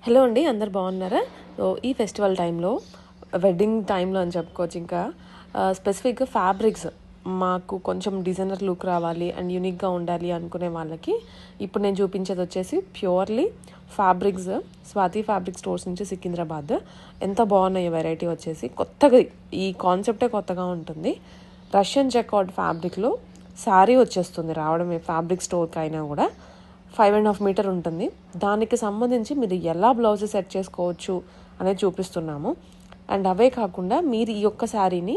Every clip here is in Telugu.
హలో అండి, అందరు బాగున్నారా? సో ఈ ఫెస్టివల్ టైంలో, వెడ్డింగ్ టైంలో అని చెప్పుకోవచ్చు. ఇంకా స్పెసిఫిక్గా ఫ్యాబ్రిక్స్ మాకు కొంచెం డిజైనర్ లుక్ రావాలి అండ్ యూనిక్గా ఉండాలి అనుకునే వాళ్ళకి ఇప్పుడు నేను చూపించేది వచ్చేసి purely fabrics, Swathi fabric stores నుంచి సికింద్రాబాద్. ఎంత బాగున్నాయి వెరైటీ వచ్చేసి. కొత్తగా ఈ కాన్సెప్టే కొత్తగా ఉంటుంది. రష్యన్ జకార్డ్ ఫ్యాబ్రిక్లో శారీ వచ్చేస్తుంది రావడమే ఫ్యాబ్రిక్ స్టోర్కి అయినా కూడా. 5.5 మీటర్ ఉంటుంది. దానికి సంబంధించి మీరు ఎలా బ్లౌజ్ సెట్ చేసుకోవచ్చు అనేది చూపిస్తున్నాము. అండ్ అవే కాకుండా మీరు ఈ యొక్క శారీని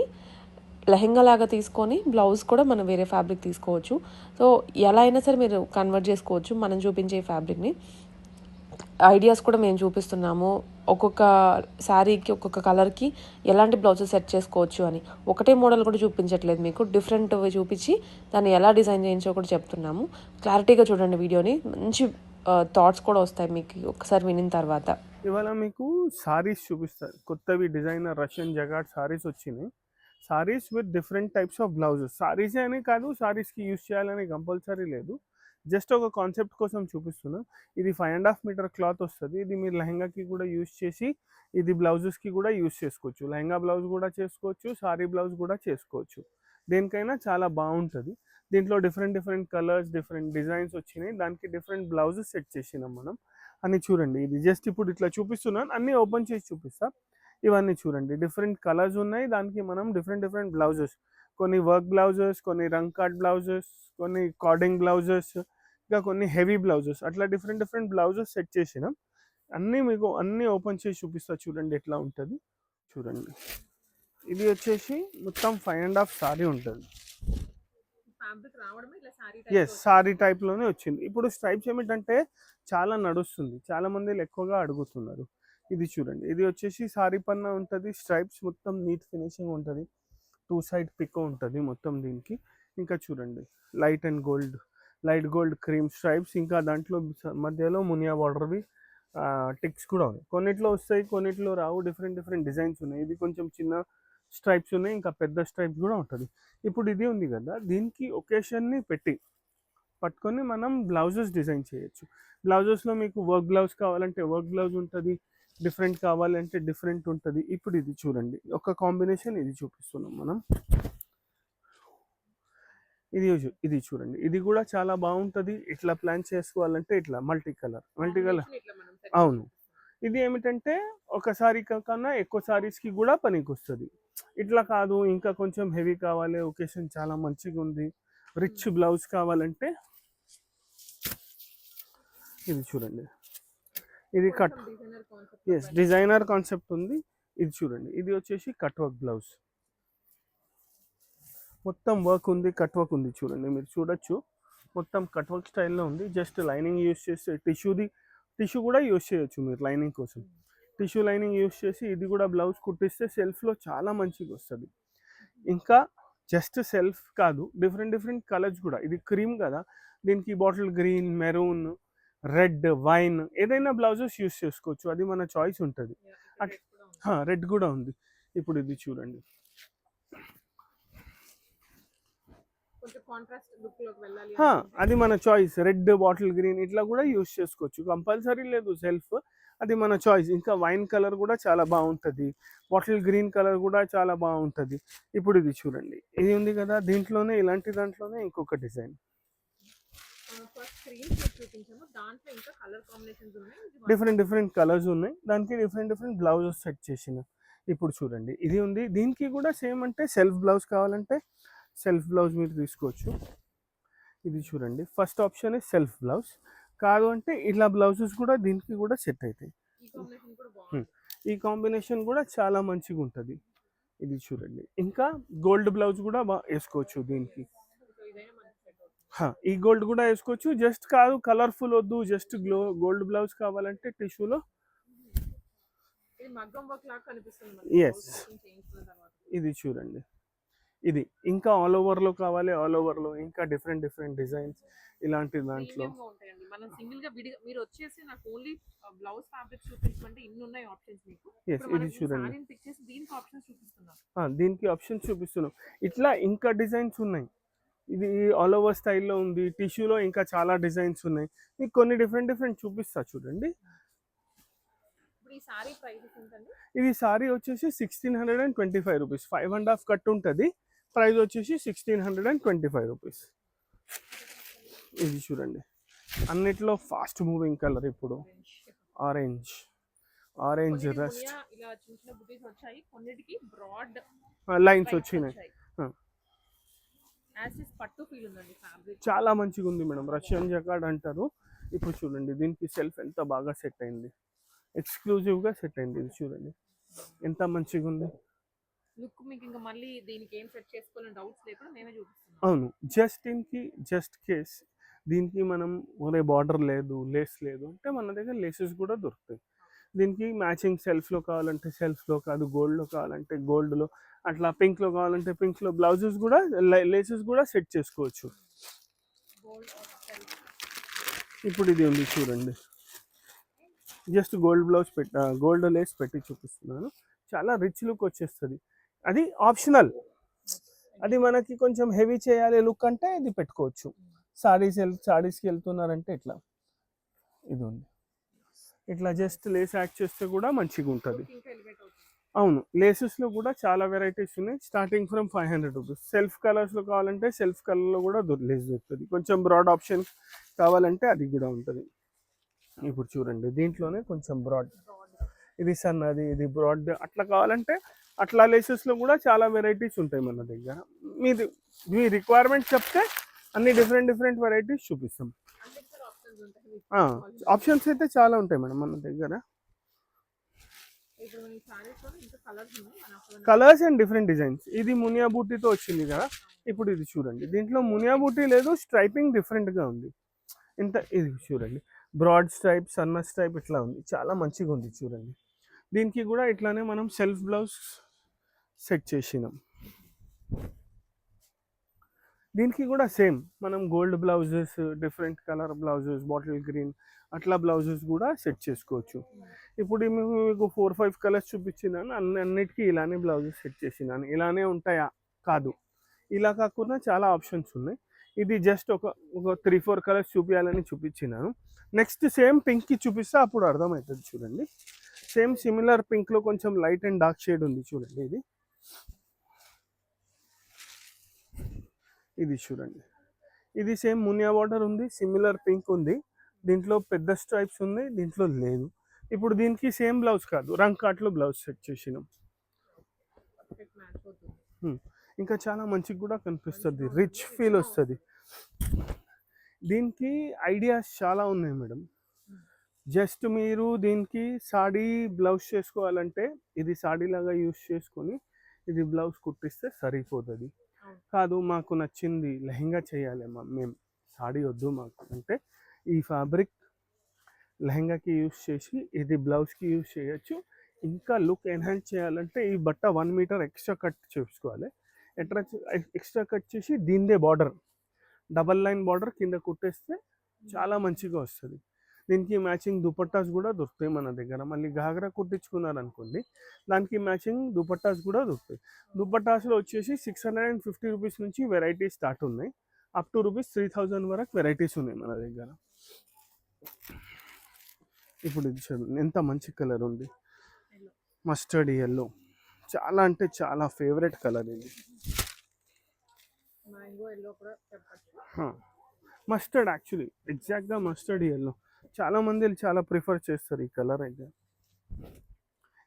లెహెంగా లాగా తీసుకొని బ్లౌజ్ కూడా మనం వేరే ఫ్యాబ్రిక్ తీసుకోవచ్చు. సో ఎలా అయినా సరే మీరు కన్వర్ట్ చేసుకోవచ్చు మనం చూపించే ఫ్యాబ్రిక్ని. ఐడియాస్ కూడా మేము చూపిస్తున్నాము. ఒక్కొక్క శారీకి ఒక్కొక్క కలర్కి ఎలాంటి బ్లౌజెస్ సెట్ చేసుకోవచ్చు అని. ఒకటే మోడల్ కూడా చూపించట్లేదు మీకు, డిఫరెంట్ చూపించి దాన్ని ఎలా డిజైన్ చేయించో కూడా చెప్తున్నాము. క్లారిటీగా చూడండి వీడియోని, మంచి థాట్స్ కూడా వస్తాయి మీకు ఒకసారి వినిన తర్వాత. ఇవాళ మీకు సారీస్ చూపిస్తారు. కొత్తవి డిజైనర్ రష్యన్ జగాడ్ సారీస్ వచ్చినాయి. Saris with different types of blouses. సారీసే అని కాదు, సారీస్కి యూజ్ చేయాలని కంపల్సరీ లేదు. జస్ట్ ఒక కాన్సెప్ట్ కోసం చూపిస్తున్నా. ఇది 5.5 మీటర్ క్లాత్ వస్తుంది. ఇది మీరు లెహంగాకి కూడా యూజ్ చేసి, ఇది బ్లౌజెస్కి కూడా యూజ్ చేసుకోవచ్చు. లెహంగా బ్లౌజ్ కూడా చేసుకోవచ్చు, సారీ బ్లౌజ్ కూడా చేసుకోవచ్చు. దేనికైనా చాలా బాగుంటుంది. దీంట్లో different different colours, different designs వచ్చినాయి. దానికి డిఫరెంట్ బ్లౌజెస్ సెట్ చేసినాం మనం. అని చూడండి, ఇది జస్ట్ ఇప్పుడు ఇట్లా చూపిస్తున్నాను, అన్నీ ఓపెన్ చేసి చూపిస్తా. ఇవన్నీ చూడండి, డిఫరెంట్ కలర్స్ ఉన్నాయి. దానికి మనం డిఫరెంట్ డిఫరెంట్ బ్లౌజెస్, కొన్ని వర్క్ బ్లౌజెస్, కొన్ని రంగ్ కార్డ్ బ్లౌజెస్, కొన్ని కార్డింగ్ బ్లౌజెస్, ఇంకా కొన్ని హెవీ బ్లౌజెస్, అట్లా డిఫరెంట్ డిఫరెంట్ బ్లౌజెస్ సెట్ చేసినాం. అన్నీ మీకు అన్నీ ఓపెన్ చేసి చూపిస్తా. చూడండి ఎట్లా ఉంటుంది. చూడండి, ఇది వచ్చేసి మొత్తం 5.5 సారీ ఉంటుంది. ఎస్, సారీ టైప్లోనే వచ్చింది. ఇప్పుడు స్ట్రైప్స్ ఏమిటంటే చాలా నడుస్తుంది, చాలా మంది ఎక్కువగా అడుగుతున్నారు. ఇది చూడండి, ఇది వచ్చేసి సారీ పన్న ఉంటుంది. స్ట్రైప్స్ మొత్తం నీట్ ఫినిషింగ్ ఉంటుంది. 2 సైడ్ పిక్ ఉంటుంది మొత్తం దీనికి. ఇంకా చూడండి, light and gold, light gold cream stripes, ఇంకా దాంట్లో మధ్యలో మునియా బార్డర్వి టిక్స్ కూడా ఉన్నాయి. కొన్నిట్లో వస్తాయి, కొన్నిట్లో రావు. డిఫరెంట్ డిఫరెంట్ డిజైన్స్ ఉన్నాయి. ఇది కొంచెం చిన్న స్ట్రైప్స్ ఉన్నాయి, ఇంకా పెద్ద స్ట్రైప్స్ కూడా ఉంటుంది. ఇప్పుడు ఇది ఉంది కదా, దీనికి ఒకేషన్ని పట్టుకొని మనం బ్లౌజెస్ డిజైన్ చేయొచ్చు. బ్లౌజెస్లో మీకు వర్క్ బ్లౌజ్ కావాలంటే వర్క్ బ్లౌజ్ ఉంటుంది, డిఫరెంట్ కావాలంటే డిఫరెంట్ ఉంటుంది. ఇప్పుడు ఇది చూడండి, ఒక కాంబినేషన్ ఇది చూపిస్తున్నాం మనం. ఇది చూడండి, ఇది కూడా చాలా బాగుంటుంది. ఇట్లా ప్లాన్ చేసుకోవాలంటే ఇట్లా మల్టీ కలర్ అవును. ఇది ఏమిటంటే ఒకసారి కన్నా ఎక్కువ సారీస్కి కూడా పనికి వస్తుంది. ఇట్లా కాదు, ఇంకా కొంచెం హెవీ కావాలి, ఒకేషన్ చాలా మంచిగా ఉంది, రిచ్ బ్లౌజ్ కావాలంటే ఇది చూడండి, ఇది కట్. ఎస్, డిజైనర్ కాన్సెప్ట్ ఉంది. ఇది చూడండి, ఇది వచ్చేసి కట్ వర్క్ బ్లౌజ్, మొత్తం వర్క్ ఉంది, కట్ వర్క్ ఉంది. చూడండి, మీరు చూడొచ్చు, మొత్తం కట్ వర్క్ స్టైల్లో ఉంది. జస్ట్ లైనింగ్ యూస్ చేస్తే టిష్యూ కూడా యూస్ చేయొచ్చు మీరు లైనింగ్ కోసం. టిష్యూ లైనింగ్ యూస్ చేసి ఇది కూడా బ్లౌజ్ కుట్టిస్తే సెల్ఫ్లో చాలా మంచిగా వస్తుంది. ఇంకా జస్ట్ సెల్ఫ్ కాదు, డిఫరెంట్ డిఫరెంట్ కలర్స్ కూడా. ఇది క్రీమ్ కదా, దీనికి bottle green, maroon, red, wine, ఏదైనా బ్లౌజెస్ యూస్ చేసుకోవచ్చు. అది మన చాయిస్ ఉంటుంది. రెడ్ కూడా ఉంది. ఇప్పుడు ఇది చూడండి, అది మన చాయిస్. రెడ్, బాటిల్ గ్రీన్ ఇట్లా కూడా యూస్ చేసుకోవచ్చు, కంపల్సరీ లేదు సెల్ఫ్, అది మన చాయిస్. ఇంకా వైన్ కలర్ కూడా చాలా బాగుంటుంది, బాటిల్ గ్రీన్ కలర్ కూడా చాలా బాగుంటుంది. ఇప్పుడు ఇది చూడండి, ఇది ఉంది కదా, దీంట్లోనే ఇలాంటి దాంట్లోనే ఇంకొక డిజైన్, డిఫరెంట్ డిఫరెంట్ కలర్స్ ఉన్నాయి. దానికి డిఫరెంట్ డిఫరెంట్ బ్లౌజెస్ సెట్ చేసిన. ఇప్పుడు చూడండి, ఇది ఉంది, దీనికి కూడా సేమ్. అంటే సెల్ఫ్ బ్లౌజ్ కావాలంటే సెల్ఫ్ బ్లౌజ్ మీరు తీసుకోవచ్చు. ఇది చూడండి, ఫస్ట్ ఆప్షన్ సెల్ఫ్ బ్లౌజ్. కాదు అంటే ఇలా బ్లౌజెస్ కూడా దీనికి కూడా సెట్ అవుతాయి. ఈ కాంబినేషన్ కూడా చాలా మంచిగా ఉంటుంది. ఇది చూడండి, ఇంకా గోల్డ్ బ్లౌజ్ కూడా వేసుకోవచ్చు దీనికి. ఈ గోల్డ్ కూడా వేసుకోవచ్చు. జస్ట్ కాదు, కలర్ఫుల్ వద్దు, జస్ట్ గోల్డ్ బ్లౌజ్ కావాలంటే టిష్యూలో. ఎస్, ఇది చూడండి, ఇది ఇంకా ఆల్ ఓవర్లో కావాలి, ఆల్ ఓవర్లో ఇంకా డిఫరెంట్ డిఫరెంట్ డిజైన్స్ ఇలాంటి దాంట్లో. ఇది చూడండి, దీనికి ఆప్షన్స్ చూపిస్తున్నాం. ఇట్లా ఇంకా డిజైన్స్ ఉన్నాయి. ఇది ఆల్ ఓవర్ స్టైల్లో ఉంది, టిష్యూలో ఇంకా చాలా డిజైన్స్ ఉన్నాయి. మీకు కొన్ని డిఫరెంట్ డిఫరెంట్ చూపిస్తా చూడండి. ఇప్పుడు ఈ సారీ ప్రైస్ ఎంతండి? ఇది సారీ వచ్చేసి 1625 రూపీస్, 5.5 కట్ ఉంటుంది. ప్రైస్ వచ్చేసి 1625 రూపీస్. ఇది చూడండి, అన్నిట్లో ఫాస్ట్ మూవింగ్ కలర్ ఇప్పుడు ఆరెంజ్ రస్ట్ ఇలా చిన్న చిన్న బుటీస్ వచ్చాయి, కొన్నిటికి బ్రాడ్ లైన్స్ వచ్చినాయి. పట్టు ఫీల్ ఉందండి ఫ్యాబ్రిక్. చాలా మంచిగా ఉంది మేడం, రష్యన్ జకార్డ్ అంటారు. ఇప్పుడు చూడండి దీనికి సెల్ఫ్ ఎంత బాగా సెట్ అయింది, ఎక్స్క్లూజివ్గా సెట్ అయింది. ఇది చూడండి ఎంత మంచిగా ఉంది లుక్. మీకు ఇంకా మళ్ళీ దీనికి ఏం సెట్ చేసుకోవాలని డౌట్స్ లేకుండా మేమే చూపిస్తున్నాం. అవును, జస్ట్ కేస్ దీనికి మనం ఒరే బార్డర్ లేదు, లేస్ లేదు అంటే మన దగ్గర లేసెస్ కూడా దొరుకుతాయి. దీనికి మ్యాచింగ్ సెల్ఫ్లో కావాలంటే సెల్ఫ్లో, కాదు గోల్డ్లో కావాలంటే గోల్డ్లో, అట్లా పింక్లో కావాలంటే పింక్లో బ్లౌజెస్ కూడా లేసెస్ కూడా సెట్ చేసుకోవచ్చు. ఇప్పుడు ఇది ఉంది చూడండి, just gold blouse gold Lay's పెట్టి చూపిస్తున్నాను. చాలా రిచ్ లుక్ వచ్చేస్తుంది. అది ఆప్షనల్, అది మనకి కొంచెం హెవీ చేయాలి లుక్ అంటే ఇది పెట్టుకోవచ్చు. సారీస్కి వెళ్తున్నారంటే ఇట్లా ఇది ఉంది, ఇట్లా జస్ట్ లేస్ యాడ్ చేస్తే కూడా మంచిగా ఉంటుంది. అవును, లేసెస్లో కూడా చాలా వెరైటీస్ ఉన్నాయి, స్టార్టింగ్ ఫ్రమ్ 500 రూపీస్. సెల్ఫ్ కలర్స్లో కావాలంటే సెల్ఫ్ కలర్లో కూడా లేస్ దొరుకుతుంది. కొంచెం బ్రాడ్ ఆప్షన్ కావాలంటే అది కూడా ఉంటుంది. ఇప్పుడు చూడండి దీంట్లోనే కొంచెం బ్రాడ్, ఇది సన్నది, ఇది బ్రాడ్, అట్లా కావాలంటే అట్లా లేసెస్లో కూడా చాలా వెరైటీస్ ఉంటాయి మన దగ్గర. మీ రిక్వైర్మెంట్ చెప్తే అన్ని డిఫరెంట్ వెరైటీస్ చూపిస్తాం. ఆప్షన్స్ అయితే చాలా ఉంటాయి మేడం మన దగ్గర, కలర్స్ అండ్ డిఫరెంట్ డిజైన్స్. ఇది మునియా బూటీతో వచ్చింది కదా, ఇప్పుడు ఇది చూడండి దీంట్లో మునియా బూటీ లేదు, స్ట్రైపింగ్ డిఫరెంట్గా ఉంది. ఇది చూడండి బ్రాడ్ స్ట్రైప్, సన్న స్ట్రైప్ ఇట్లా ఉంది, చాలా మంచిగా ఉంది చూడండి. దీనికి కూడా ఇట్లానే మనం సెల్ఫ్ బ్లౌజ్ సెట్ చేసినాం. దీనికి కూడా సేమ్ మనం gold blouses, different colour blouses, bottle green అట్లా బ్లౌజెస్ కూడా సెట్ చేసుకోవచ్చు. ఇప్పుడు మీకు 4-5 కలర్స్ చూపించినాను, అన్నిటికీ ఇలానే బ్లౌజెస్ సెట్ చేసినాను. ఇలానే ఉంటాయా? కాదు, ఇలా కాకుండా చాలా ఆప్షన్స్ ఉన్నాయి. ఇది జస్ట్ ఒక 3-4 కలర్స్ చూపించాలని చూపించినాను. నెక్స్ట్ సేమ్ పింక్కి చూపిస్తే అప్పుడు అర్థమవుతుంది. చూడండి సేమ్ సిమిలర్ పింక్లో కొంచెం లైట్ అండ్ డార్క్ షేడ్ ఉంది చూడండి. ఇది చూడండి, ఇది సేమ్ మునియా బార్డర్ ఉంది, సిమిలర్ పింక్ ఉంది, దీంట్లో పెద్ద స్ట్రైప్స్ ఉంది, దీంట్లో లేదు. ఇప్పుడు దీనికి సేమ్ బ్లౌజ్ కాదు, రంగ్ కాట్లో బ్లౌజ్ సెట్ చేసినాం. ఇంకా చాలా మంచిగా కూడా కనిపిస్తుంది, రిచ్ ఫీల్ వస్తుంది. దీనికి ఐడియాస్ చాలా ఉన్నాయి మేడం. జస్ట్ మీరు దీనికి సాడీ బ్లౌజ్ చేసుకోవాలంటే ఇది సాడీ లాగా యూస్ చేసుకొని ఇది బ్లౌజ్ కుట్టిస్తే సరిపోతుంది. కాదు మాకు నచ్చింది లెహంగా చేయాలి మేము, సాడీ వద్దు మాకు అంటే ఈ ఫ్యాబ్రిక్ లెహంగాకి యూస్ చేసి ఇది బ్లౌజ్కి యూస్ చేయొచ్చు. ఇంకా లుక్ ఎన్హాన్స్ చేయాలంటే ఈ బట్ట 1 మీటర్ ఎక్స్ట్రా కట్ చేసుకోవాలి. ఎక్స్ట్రా కట్ చేసి దీనిదే బార్డర్, డబల్ లైన్ బార్డర్ కింద కుట్టేస్తే చాలా మంచిగా వస్తుంది. దీనికి మ్యాచింగ్ దుపట్టాస్ కూడా దొరుకుతాయి మన దగ్గర. మళ్ళీ ఘాగ్రా కుట్టించుకున్నారనుకోండి, దానికి మ్యాచింగ్ దుపట్టాస్ కూడా దొరుకుతాయి. దుపట్టాస్లో వచ్చేసి 650 రూపీస్ నుంచి వెరైటీస్ స్టార్ట్ ఉన్నాయి, అప్ టు రూపీస్ 3000 వరకు వెరైటీస్ ఉన్నాయి మన దగ్గర. ఇప్పుడు ఇది చూడండి ఎంత మంచి కలర్ ఉంది, మస్టర్డ్ ఎల్లో, చాలా అంటే చాలా ఫేవరెట్ కలర్ ఇది. మస్టర్డ్ యాక్చువల్లీ ఎగ్జాక్ట్గా మస్టర్డ్ ఎల్లో చాలా మంది చాలా ప్రిఫర్ చేస్తారు ఈ కలర్ అయితే.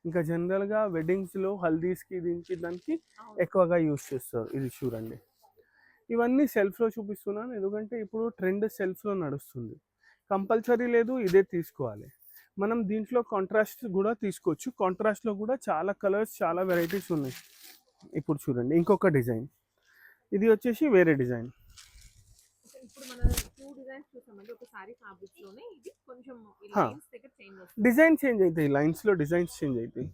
ఇంకా జనరల్గా వెడ్డింగ్స్లో హల్దీస్కి దీనికి దానికి ఎక్కువగా యూస్ చేస్తారు. ఇది చూడండి, ఇవన్నీ సెల్ఫ్లో చూపిస్తున్నాను ఎందుకంటే ఇప్పుడు ట్రెండ్ సెల్ఫ్లో నడుస్తుంది. కంపల్సరీ లేదు ఇదే తీసుకోవాలి, మనం దీంట్లో కాంట్రాస్ట్ కూడా తీసుకోవచ్చు. కాంట్రాస్ట్లో కూడా చాలా కలర్స్, చాలా వెరైటీస్ ఉన్నాయి. ఇప్పుడు చూడండి ఇంకొక డిజైన్, ఇది వచ్చేసి వేరే డిజైన్. డిజైన్ చేంజ్ అవుతాయి, లైన్స్లో డిజైన్స్ చేంజ్ అవుతాయి.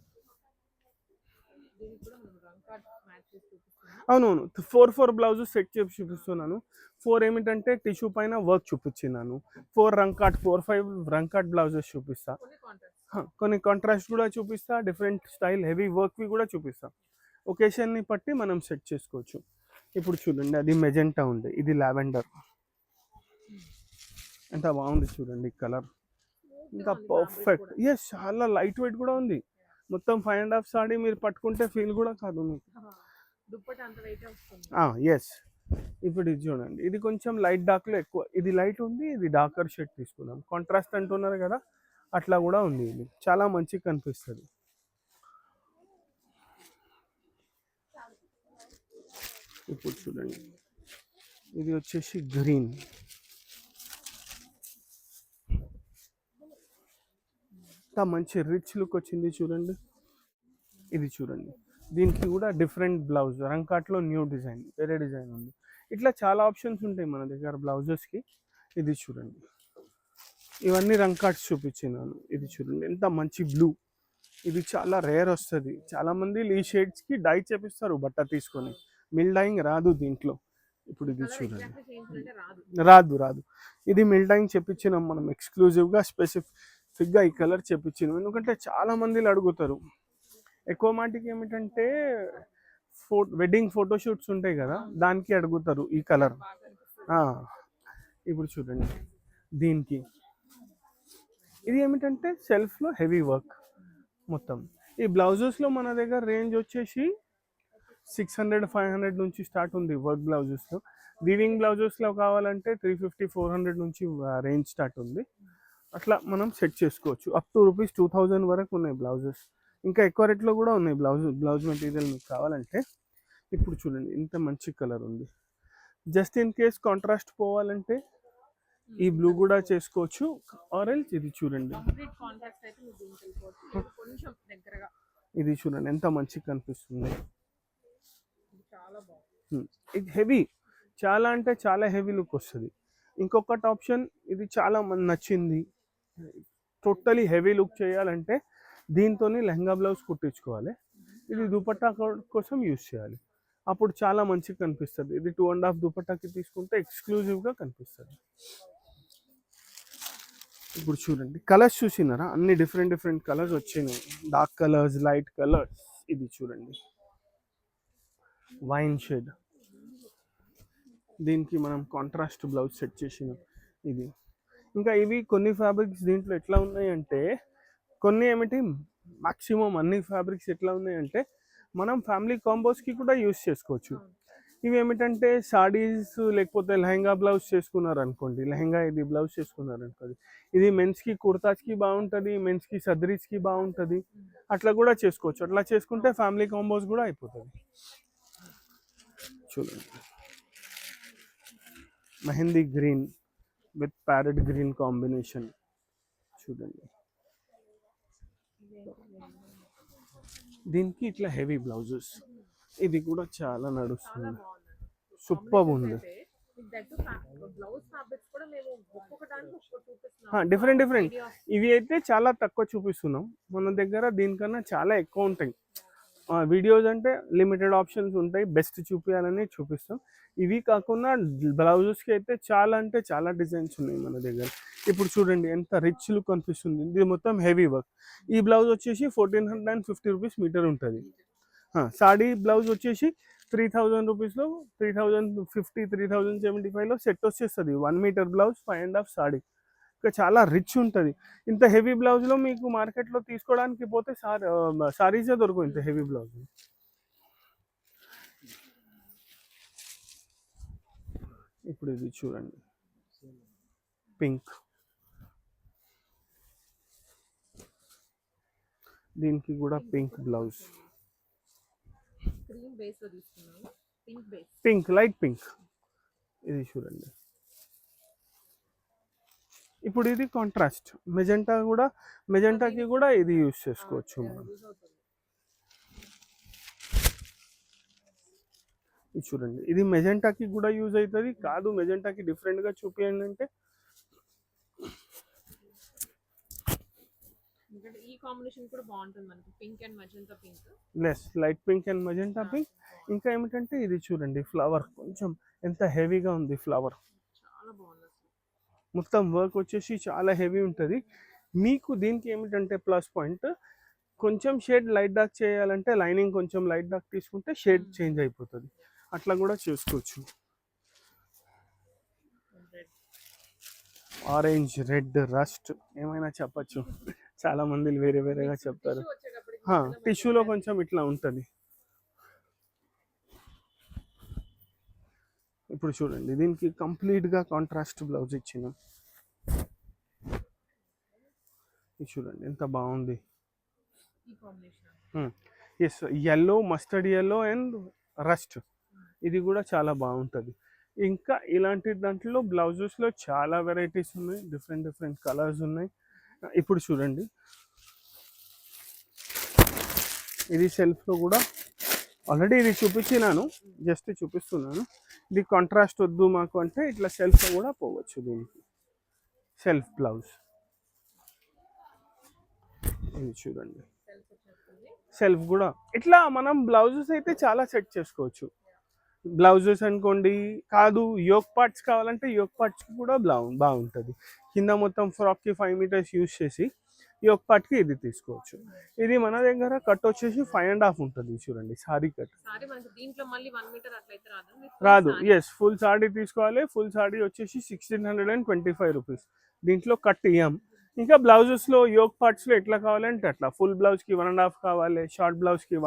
అవునవును, 4 బ్లౌజెస్ సెట్ చేసి చూపిస్తున్నాను. 4 ఏమిటంటే టిష్యూ పైన వర్క్ చూపించినాను. 4-5 రంగ్ కట్ బ్లౌజెస్ చూపిస్తా, కొన్ని కాంట్రాస్ట్ కూడా చూపిస్తా, డిఫరెంట్ స్టైల్ హెవీ వర్క్వి కూడా చూపిస్తా. ఒకేషన్ని బట్టి మనం సెట్ చేసుకోవచ్చు. ఇప్పుడు చూడండి అది మెజెంటా ఉంది, ఇది లావెండర్, ఎంత బాగుంది చూడండి కలర్. ఇంకా పర్ఫెక్ట్. ఎస్, చాలా లైట్ వెయిట్ కూడా ఉంది. మొత్తం 5.5 సాడీ మీరు పట్టుకుంటే ఫీల్ కూడా కాదు మీకు. ఎస్. ఇప్పుడు ఇది చూడండి, ఇది కొంచెం లైట్ డార్క్లో ఎక్కువ, ఇది లైట్ ఉంది, ఇది డార్కర్ షేడ్ తీసుకున్నాం. కాంట్రాస్ట్ అంటున్నారు కదా, అట్లా కూడా ఉంది. ఇది చాలా మంచిగా కనిపిస్తుంది. ఇప్పుడు చూడండి, ఇది వచ్చేసి గ్రీన్. ఇంత మంచి రిచ్ లుక్ వచ్చింది చూడండి. ఇది చూడండి, దీనికి కూడా డిఫరెంట్ బ్లౌజ్, రంకాట్లో న్యూ డిజైన్, వేరే డిజైన్ ఉంది. ఇట్లా చాలా ఆప్షన్స్ ఉంటాయి మన దగ్గర బ్లౌజెస్కి. ఇది చూడండి, ఇవన్నీ రంకాట్స్ చూపించినాను. ఇది చూడండి ఎంత మంచి బ్లూ, ఇది చాలా రేర్ వస్తుంది. చాలామంది ఈ షేడ్స్కి డై చేపిస్తారు బట్ట తీసుకొని, మిల్ డైయింగ్ రాదు దీంట్లో. ఇప్పుడు ఇది చూడండి, రాదు. ఇది మిల్ డైయింగ్ చెప్పించినాం మనం ఎక్స్క్లూజివ్గా, స్పెసిఫిక్గా ఈ కలర్ చెప్పించినాం. ఎందుకంటే చాలామందిలు అడుగుతారు. ఎక్కువ మాటికి ఏమిటంటే వెడ్డింగ్ ఫోటోషూట్స్ ఉంటాయి కదా, దానికి అడుగుతారు ఈ కలర్. ఇప్పుడు చూడండి, దీనికి ఇది ఏమిటంటే సెల్ఫ్లో హెవీ వర్క్ మొత్తం. ఈ బ్లౌజెస్లో మన దగ్గర రేంజ్ వచ్చేసి 600-500 నుంచి స్టార్ట్ ఉంది వర్క్ బ్లౌజెస్లో. వీవింగ్ బ్లౌజెస్లో కావాలంటే 350-400 నుంచి రేంజ్ స్టార్ట్ ఉంది. అట్లా మనం సెట్ చేసుకోవచ్చు. అప్ టు ₹2000 వరకు ఉన్నాయి బ్లౌజెస్. ఇంకా ఎక్కువ రేట్లో కూడా ఉన్నాయి బ్లౌజ్ మెటీరియల్ మీకు కావాలంటే. ఇప్పుడు చూడండి ఇంత మంచి కలర్ ఉంది. జస్ట్ ఇన్ కేస్ కాంట్రాస్ట్ పోవాలంటే ఈ బ్లూ కూడా చేసుకోవచ్చు. ఆరెంజ్ ఇది చూడండి, ఇది చూడండి ఎంత మంచిగా కనిపిస్తుంది. ఇది హెవీ, చాలా అంటే చాలా హెవీ లుక్ వస్తుంది. ఇంకొకటి ఆప్షన్, ఇది చాలా మంది నచ్చింది. టోటలీ హెవీ లుక్ చేయాలంటే దీంతో లెహంగా బ్లౌజ్ కుట్టించుకోవాలి. ఇది దుపట్టా కోసం యూజ్ చేయాలి, అప్పుడు చాలా మంచిగా కనిపిస్తుంది. ఇది 2.5 దుపట్టాకి తీసుకుంటే ఎక్స్క్లూజివ్గా కనిపిస్తుంది. ఇప్పుడు చూడండి కలర్స్ చూసినారా, అన్ని డిఫరెంట్ కలర్స్ వచ్చినాయి. Dark colours, light colours. ఇది చూడండి వైన్ షేడ్, దీనికి మనం కాంట్రాస్ట్ బ్లౌజ్ సెట్ చేసినాం. ఇది ఇంకా ఇవి కొన్ని ఫ్యాబ్రిక్స్ దీంట్లో ఎట్లా ఉన్నాయంటే, కొన్ని ఏమిటి మ్యాక్సిమం అన్ని ఫ్యాబ్రిక్స్ ఎట్లా ఉన్నాయంటే మనం ఫ్యామిలీ కాంబోస్కి కూడా యూస్ చేసుకోవచ్చు. ఇవి ఏమిటంటే సాడీస్ లేకపోతే లెహంగా బ్లౌజ్ చేసుకున్నారు అనుకోండి, లెహంగా ఇది బ్లౌజ్ చేసుకున్నారు అనుకోండి, ఇది మెన్స్కి కుర్తాస్కి బాగుంటుంది, మెన్స్కి సదరీస్కి బాగుంటుంది. అట్లా కూడా చేసుకోవచ్చు. అట్లా చేసుకుంటే ఫ్యామిలీ కాంబోస్ కూడా అయిపోతుంది. చూడండి mehndi green with parrot green combination. చూడండి దీనికి ఇట్లా హెవీ బ్లౌజెస్, ఇది కూడా చాలా నడుస్తుంది, సూపర్ ఉంది. డిఫరెంట్ ఇవి అయితే చాలా తక్కువ చూపిస్తున్నాం మన దగ్గర, దీనికన్నా చాలా ఎక్కువ ఉంటాయి. వీడియోస్ అంటే లిమిటెడ్ ఆప్షన్స్ ఉంటాయి, బెస్ట్ చూపించాలని చూపిస్తాం. ఇవి కాకుండా బ్లౌజెస్కి అయితే చాలా అంటే చాలా డిజైన్స్ ఉన్నాయి మన దగ్గర. ఇప్పుడు చూడండి ఎంత రిచ్ లుక్ కనిపిస్తుంది. ఇది మొత్తం హెవీ వర్క్. ఈ బ్లౌజ్ వచ్చేసి 1450 రూపీస్ మీటర్ ఉంటుంది. సాడీ బ్లౌజ్ వచ్చేసి 3000 రూపీస్లో 3050 3075లో సెట్ వచ్చేస్తుంది. 1 మీటర్ బ్లౌజ్ 5.5 సాడీ. ఇంకా చాలా రిచ్ ఉంటుంది. ఇంత హెవీ బ్లౌజ్లో మీకు మార్కెట్లో తీసుకోవడానికి పోతే సారీసే దొరకవు ఇంత హెవీ బ్లౌజ్. ఇప్పుడు ఇది చూడండి పింక్, దీనికి కూడా pink blouse, pink light pink. ఇది చూడండి. ఇప్పుడు ఇది కాంట్రాస్ట్ మెజెంటాకి కూడా ఇది యూజ్ చేసుకోవచ్చు మనం. ఇది చూడండి, ఇది మెజెంటాకి కూడా యూజ్ అవుతుంది. కాదు మెజెంటాకి డిఫరెంట్గా చూపించండి అంటే ఈ కాంబినేషన్ కూడా బాగుంటుంది మనకి, pink and magenta pink, light pink and magenta pink. ఇంకా ఏమిటంటే ఇది చూడండి ఫ్లవర్, కొంచెం ఎంత హెవీగా ఉంది ఫ్లవర్, చాలా బాగుంది. మొత్తం వర్క్ వచ్చేసి చాలా హెవీ ఉంటుంది. మీకు దీనికి ఏమిటంటే ప్లస్ పాయింట్, కొంచెం షేడ్ లైట్ డార్క్ చేయాలంటే లైనింగ్ కొంచెం లైట్ డార్క్ తీసుకుంటే షేడ్ చేంజ్ అయిపోతుంది. అట్లా కూడా చేసుకోవచ్చు. ఆరెంజ్, రెడ్, రస్ట్ ఏమైనా చెప్పచ్చు. చాలా మంది వేరే వేరేగా చెప్తారు. టిష్యూలో కొంచెం ఇట్లా ఉంటుంది. ఇప్పుడు చూడండి, దీనికి కంప్లీట్గా కాంట్రాస్ట్ బ్లౌజ్ ఇచ్చిన. ఇది చూడండి ఎంత బాగుంది. Yes, yellow, mustard yellow and rust, ఇది కూడా చాలా బాగుంటుంది. ఇంకా ఇలాంటి దాంట్లో బ్లౌజెస్లో చాలా వెరైటీస్ ఉన్నాయి, డిఫరెంట్ డిఫరెంట్ కలర్స్ ఉన్నాయి. ఇప్పుడు చూడండి, ఇది సెల్ఫ్లో కూడా ఆల్రెడీ ఇది చూపించినాను, జస్ట్ చూపిస్తున్నాను. ఇది కాంట్రాస్ట్ వద్దు మాకు అంటే ఇట్లా సెల్ఫ్లో కూడా పోవచ్చు. దీనికి సెల్ఫ్ బ్లౌజ్ ఇది చూడండి, సెల్ఫ్ కూడా ఇట్లా మనం బ్లౌజెస్ అయితే చాలా సెట్ చేసుకోవచ్చు. బ్లౌజెస్ అనుకోండి, కాదు యోక్ పార్ట్స్ కావాలంటే యోక్ పార్ట్స్కి కూడా బాగుంటుంది. కింద మొత్తం ఫ్రాక్కి 5 మీటర్స్ యూస్ చేసి యోక్ పార్ట్కి ఇది తీసుకోవచ్చు. ఇది మన దగ్గర కట్ వచ్చేసి 5.5 ఉంటుంది. చూడండి సారీ కట్ రాదు. ఎస్, ఫుల్ సాడీ తీసుకోవాలి. ఫుల్ సాడీ వచ్చేసి 1625 రూపీస్. దీంట్లో కట్ ఇయ్యాం. ఇంకా బ్లౌజెస్లో యోక్ పార్ట్స్లో ఎట్లా కావాలంటే అట్లా, ఫుల్ బ్లౌజ్కి 1.5 కావాలి, షార్ట్ బ్లౌజ్కి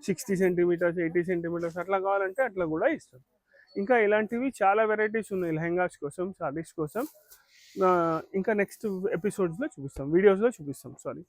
60 సెంటీమీటర్స్ 80 సెంటీమీటర్స్ అట్లా కావాలంటే అట్లా కూడా ఇస్తాం. ఇంకా ఇలాంటివి చాలా వెరైటీస్ ఉన్నాయి లెహంగాస్ కోసం, సారీస్ కోసం. ఇంకా నెక్స్ట్ ఎపిసోడ్స్లో చూపిస్తాం, వీడియోస్లో చూపిస్తాం. సారీ.